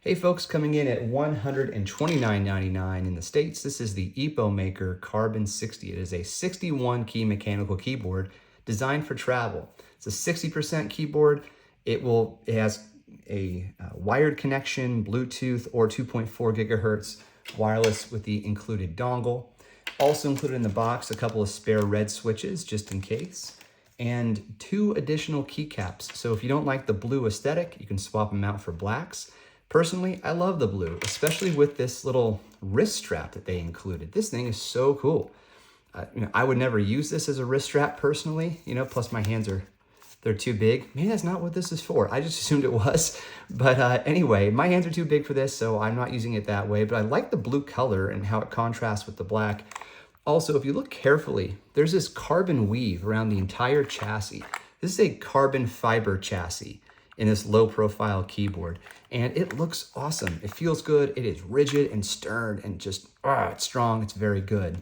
Hey folks, coming in at $129.99 in the States, this is the Epomaker Carbon60. It is a 61 key mechanical keyboard designed for travel. It's a 60% keyboard. It has a wired connection, Bluetooth or 2.4 gigahertz wireless with the included dongle. Also included in the box, a couple of spare red switches just in case, and 2 additional keycaps. So if you don't like the blue aesthetic, you can swap them out for blacks. Personally, I love the blue, especially with this little wrist strap that they included. This thing is so cool. I would never use this as a wrist strap personally, plus my hands they're too big. Maybe that's not what this is for. I just assumed it was. But anyway, my hands are too big for this, so I'm not using it that way. But I like the blue color and how it contrasts with the black. Also, if you look carefully, there's this carbon weave around the entire chassis. This is a carbon fiber chassis in this low profile keyboard, and it looks awesome. It feels good. It is rigid and stern and just, it's strong. It's very good.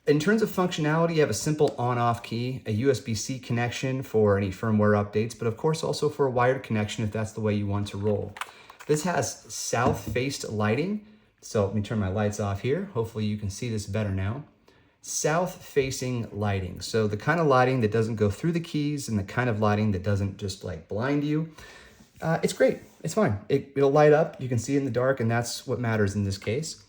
In terms of functionality, you have a simple on-off key, a USB-C connection for any firmware updates, but of course also for a wired connection if that's the way you want to roll. This has south-faced lighting. So let me turn my lights off here. Hopefully you can see this better now. South-facing lighting. So the kind of lighting that doesn't go through the keys and the kind of lighting that doesn't just like blind you. It's great. It's fine. It'll light up. You can see it in the dark, and that's what matters in this case.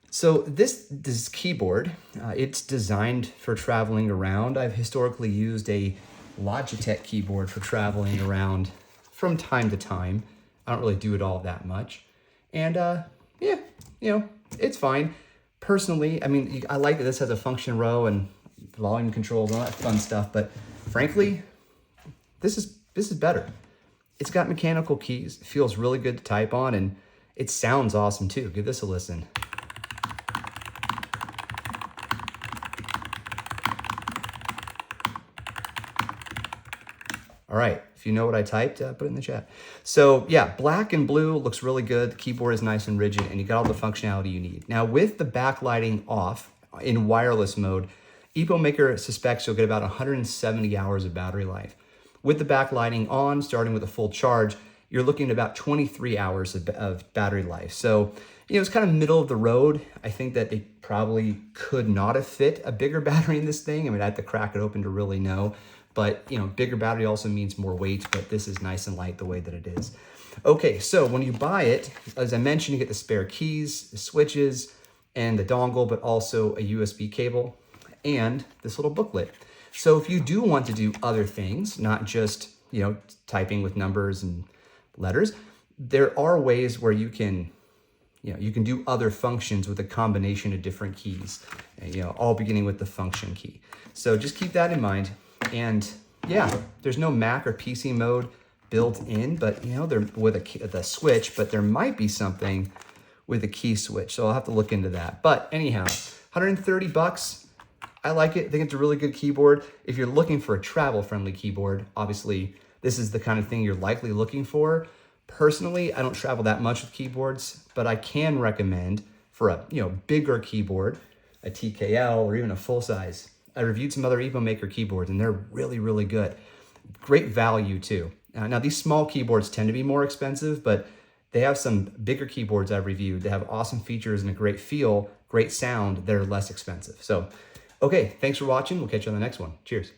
So this keyboard, it's designed for traveling around. I've historically used a Logitech keyboard for traveling around from time to time. I don't really do it all that much. And yeah, it's fine. Personally, I like that this has a function row and volume controls and all that fun stuff, but frankly, this is better. It's got mechanical keys, it feels really good to type on, and it sounds awesome too. Give this a listen. All right, if you know what I typed, put it in the chat. So yeah, black and blue looks really good. The keyboard is nice and rigid, and you got all the functionality you need. Now with the backlighting off in wireless mode, Epomaker suspects you'll get about 170 hours of battery life. With the backlighting on, starting with a full charge, you're looking at about 23 hours of battery life. So, it's kind of middle of the road. I think that they probably could not have fit a bigger battery in this thing. I had to crack it open to really know. But, bigger battery also means more weight, but this is nice and light the way that it is. Okay, so when you buy it, as I mentioned, you get the spare keys, the switches, and the dongle, but also a USB cable and this little booklet. So if you do want to do other things, not just, typing with numbers and letters, there are ways where you can do other functions with a combination of different keys, all beginning with the function key. So just keep that in mind. And yeah, there's no Mac or PC mode built in, but they're with the switch, but there might be something with a key switch. So I'll have to look into that. But anyhow, 130 bucks. I like it. I think it's a really good keyboard. If you're looking for a travel-friendly keyboard, obviously this is the kind of thing you're likely looking for. Personally, I don't travel that much with keyboards, but I can recommend for a bigger keyboard, a TKL or even a full size. I reviewed some other Epomaker keyboards, and they're really, really good. Great value, too. Now, these small keyboards tend to be more expensive, but they have some bigger keyboards I've reviewed that have awesome features and a great feel, great sound that are less expensive. So, okay, thanks for watching. We'll catch you on the next one. Cheers.